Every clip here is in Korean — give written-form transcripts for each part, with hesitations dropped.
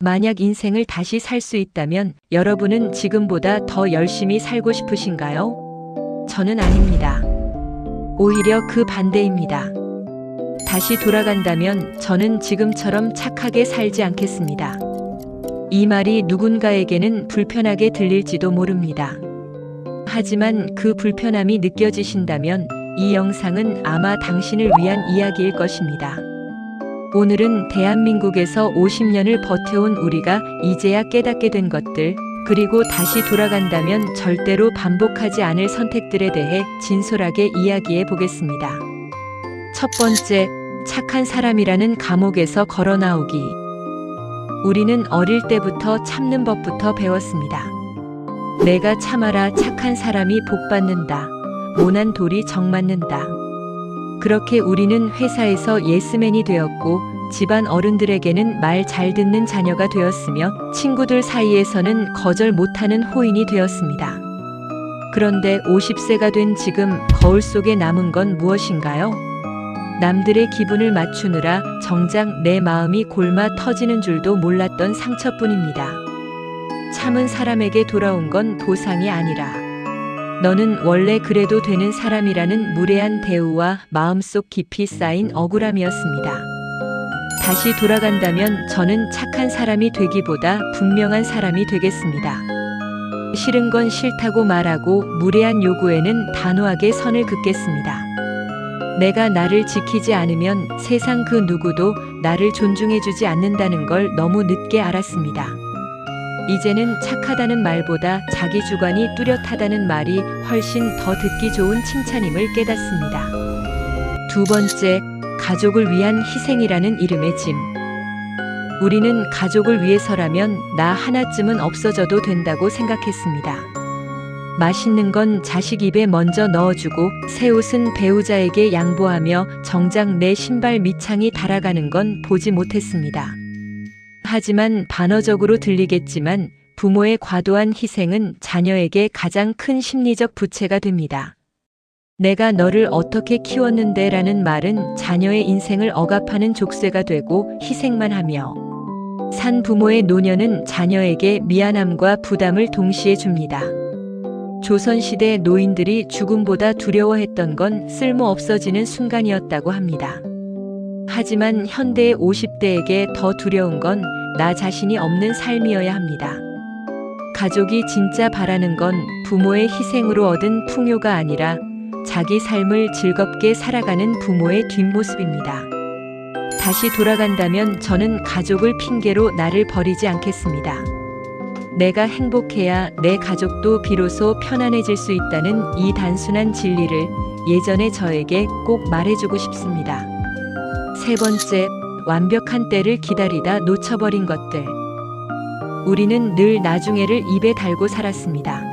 만약 인생을 다시 살 수 있다면 여러분은 지금보다 더 열심히 살고 싶으신가요? 저는 아닙니다. 오히려 그 반대입니다. 다시 돌아간다면 저는 지금처럼 착하게 살지 않겠습니다. 이 말이 누군가에게는 불편하게 들릴지도 모릅니다. 하지만 그 불편함이 느껴지신다면 이 영상은 아마 당신을 위한 이야기일 것입니다. 오늘은 대한민국에서 50년을 버텨온 우리가 이제야 깨닫게 된 것들, 그리고 다시 돌아간다면 절대로 반복하지 않을 선택들에 대해 진솔하게 이야기해 보겠습니다. 첫 번째, 착한 사람이라는 감옥에서 걸어 나오기. 우리는 어릴 때부터 참는 법부터 배웠습니다. 내가 참아라, 착한 사람이 복 받는다. 모난 돌이 정 맞는다. 그렇게 우리는 회사에서 예스맨이 되었고, 집안 어른들에게는 말 잘 듣는 자녀가 되었으며, 친구들 사이에서는 거절 못하는 호인이 되었습니다. 그런데 50세가 된 지금 거울 속에 남은 건 무엇인가요? 남들의 기분을 맞추느라 정작 내 마음이 골마 터지는 줄도 몰랐던 상처뿐입니다. 참은 사람에게 돌아온 건 보상이 아니라, 너는 원래 그래도 되는 사람이라는 무례한 대우와 마음속 깊이 쌓인 억울함이었습니다. 다시 돌아간다면 저는 착한 사람이 되기보다 분명한 사람이 되겠습니다. 싫은 건 싫다고 말하고 무례한 요구에는 단호하게 선을 긋겠습니다. 내가 나를 지키지 않으면 세상 그 누구도 나를 존중해주지 않는다는 걸 너무 늦게 알았습니다. 이제는 착하다는 말보다 자기 주관이 뚜렷하다는 말이 훨씬 더 듣기 좋은 칭찬임을 깨닫습니다. 두 번째, 가족을 위한 희생이라는 이름의 짐. 우리는 가족을 위해서라면 나 하나쯤은 없어져도 된다고 생각했습니다. 맛있는 건 자식 입에 먼저 넣어주고 새 옷은 배우자에게 양보하며 정작 내 신발 밑창이 달아가는 건 보지 못했습니다. 하지만 반어적으로 들리겠지만 부모의 과도한 희생은 자녀에게 가장 큰 심리적 부채가 됩니다. 내가 너를 어떻게 키웠는데 라는 말은 자녀의 인생을 억압하는 족쇄가 되고, 희생만 하며 산 부모의 노년은 자녀에게 미안함과 부담을 동시에 줍니다. 조선시대 노인들이 죽음보다 두려워했던 건 쓸모 없어지는 순간이었다고 합니다. 하지만 현대의 50대에게 더 두려운 건 나 자신이 없는 삶이어야 합니다. 가족이 진짜 바라는 건 부모의 희생으로 얻은 풍요가 아니라 자기 삶을 즐겁게 살아가는 부모의 뒷모습입니다. 다시 돌아간다면 저는 가족을 핑계로 나를 버리지 않겠습니다. 내가 행복해야 내 가족도 비로소 편안해질 수 있다는 이 단순한 진리를 예전의 저에게 꼭 말해주고 싶습니다. 세 번째, 완벽한 때를 기다리다 놓쳐버린 것들. 우리는 늘 나중에를 입에 달고 살았습니다.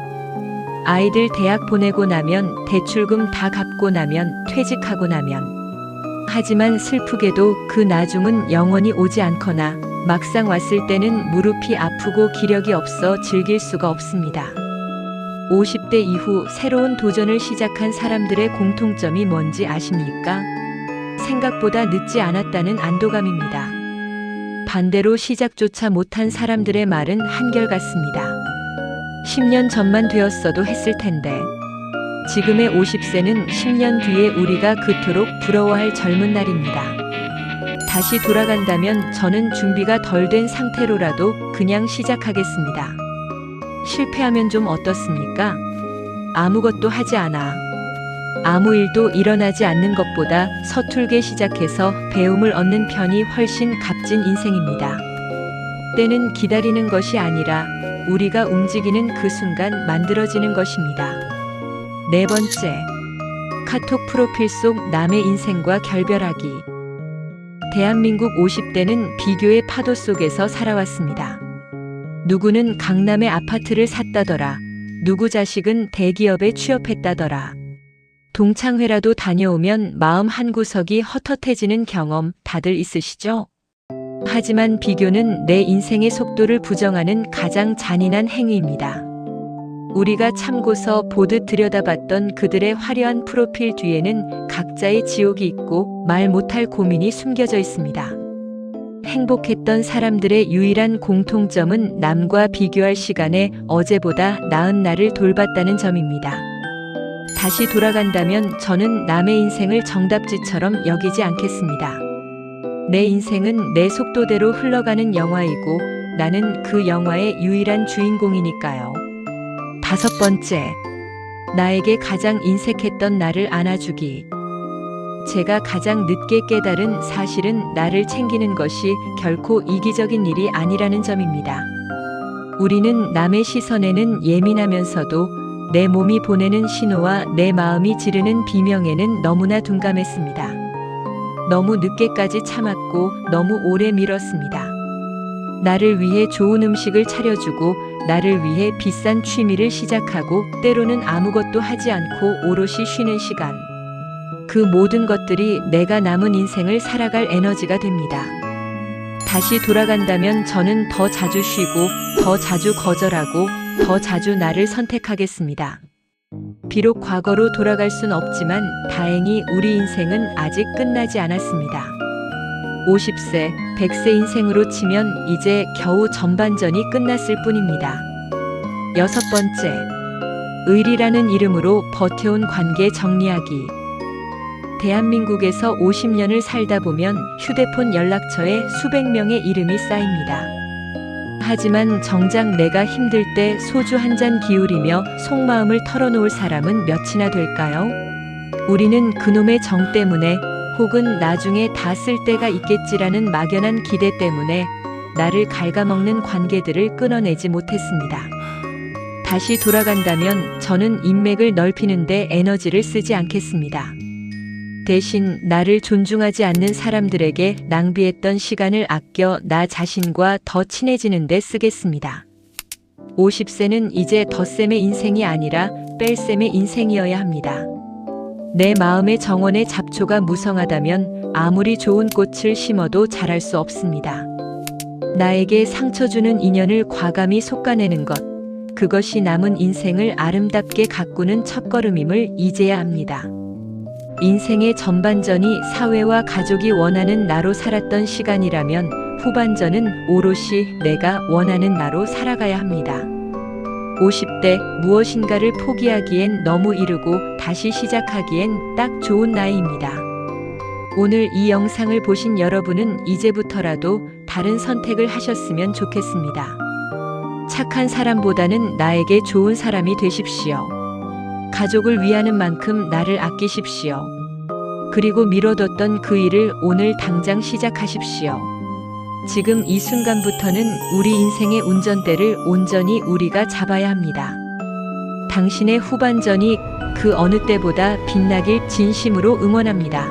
아이들 대학 보내고 나면, 대출금 다 갚고 나면, 퇴직하고 나면. 하지만 슬프게도 그 나중은 영원히 오지 않거나 막상 왔을 때는 무릎이 아프고 기력이 없어 즐길 수가 없습니다. 50대 이후 새로운 도전을 시작한 사람들의 공통점이 뭔지 아십니까? 생각보다 늦지 않았다는 안도감입니다. 반대로 시작조차 못한 사람들의 말은 한결같습니다. 10년 전만 되었어도 했을 텐데. 지금의 50세는 10년 뒤에 우리가 그토록 부러워할 젊은 날입니다. 다시 돌아간다면 저는 준비가 덜 된 상태로라도 그냥 시작하겠습니다. 실패하면 좀 어떻습니까? 아무것도 하지 않아. 아무 일도 일어나지 않는 것보다 서툴게 시작해서 배움을 얻는 편이 훨씬 값진 인생입니다. 때는 기다리는 것이 아니라 우리가 움직이는 그 순간 만들어지는 것입니다. 네 번째, 카톡 프로필 속 남의 인생과 결별하기. 대한민국 50대는 비교의 파도 속에서 살아왔습니다. 누구는 강남의 아파트를 샀다더라. 누구 자식은 대기업에 취업했다더라. 동창회라도 다녀오면 마음 한구석이 헛헛해지는 경험 다들 있으시죠? 하지만 비교는 내 인생의 속도를 부정하는 가장 잔인한 행위입니다. 우리가 참고서 보듯 들여다봤던 그들의 화려한 프로필 뒤에는 각자의 지옥이 있고 말 못할 고민이 숨겨져 있습니다. 행복했던 사람들의 유일한 공통점은 남과 비교할 시간에 어제보다 나은 나를 돌봤다는 점입니다. 다시 돌아간다면 저는 남의 인생을 정답지처럼 여기지 않겠습니다. 내 인생은 내 속도대로 흘러가는 영화이고 나는 그 영화의 유일한 주인공이니까요. 5번째, 나에게 가장 인색했던 나를 안아주기. 제가 가장 늦게 깨달은 사실은 나를 챙기는 것이 결코 이기적인 일이 아니라는 점입니다. 우리는 남의 시선에는 예민하면서도 내 몸이 보내는 신호와 내 마음이 지르는 비명에는 너무나 둔감했습니다. 너무 늦게까지 참았고 너무 오래 미뤘습니다. 나를 위해 좋은 음식을 차려주고 나를 위해 비싼 취미를 시작하고 때로는 아무것도 하지 않고 오롯이 쉬는 시간. 그 모든 것들이 내가 남은 인생을 살아갈 에너지가 됩니다. 다시 돌아간다면 저는 더 자주 쉬고 더 자주 거절하고 더 자주 나를 선택하겠습니다. 비록 과거로 돌아갈 순 없지만 다행히 우리 인생은 아직 끝나지 않았습니다. 50세, 100세 인생으로 치면 이제 겨우 전반전이 끝났을 뿐입니다. 6번째, 의리라는 이름으로 버텨온 관계 정리하기. 대한민국에서 50년을 살다 보면 휴대폰 연락처에 수백 명의 이름이 쌓입니다. 하지만 정작 내가 힘들 때 소주 한 잔 기울이며 속마음을 털어놓을 사람은 몇이나 될까요? 우리는 그놈의 정 때문에 혹은 나중에 다 쓸 때가 있겠지라는 막연한 기대 때문에 나를 갉아먹는 관계들을 끊어내지 못했습니다. 다시 돌아간다면 저는 인맥을 넓히는데 에너지를 쓰지 않겠습니다. 대신 나를 존중하지 않는 사람들에게 낭비했던 시간을 아껴 나 자신과 더 친해지는 데 쓰겠습니다. 50세는 이제 덧셈의 인생이 아니라 뺄셈의 인생이어야 합니다. 내 마음의 정원에 잡초가 무성하다면 아무리 좋은 꽃을 심어도 자랄 수 없습니다. 나에게 상처 주는 인연을 과감히 솎아내는 것, 그것이 남은 인생을 아름답게 가꾸는 첫걸음임을 잊어야 합니다. 인생의 전반전이 사회와 가족이 원하는 나로 살았던 시간이라면 후반전은 오롯이 내가 원하는 나로 살아가야 합니다. 50대 무엇인가를 포기하기엔 너무 이르고 다시 시작하기엔 딱 좋은 나이입니다. 오늘 이 영상을 보신 여러분은 이제부터라도 다른 선택을 하셨으면 좋겠습니다. 착한 사람보다는 나에게 좋은 사람이 되십시오. 가족을 위하는 만큼 나를 아끼십시오. 그리고 미뤄뒀던 그 일을 오늘 당장 시작하십시오. 지금 이 순간부터는 우리 인생의 운전대를 온전히 우리가 잡아야 합니다. 당신의 후반전이 그 어느 때보다 빛나길 진심으로 응원합니다.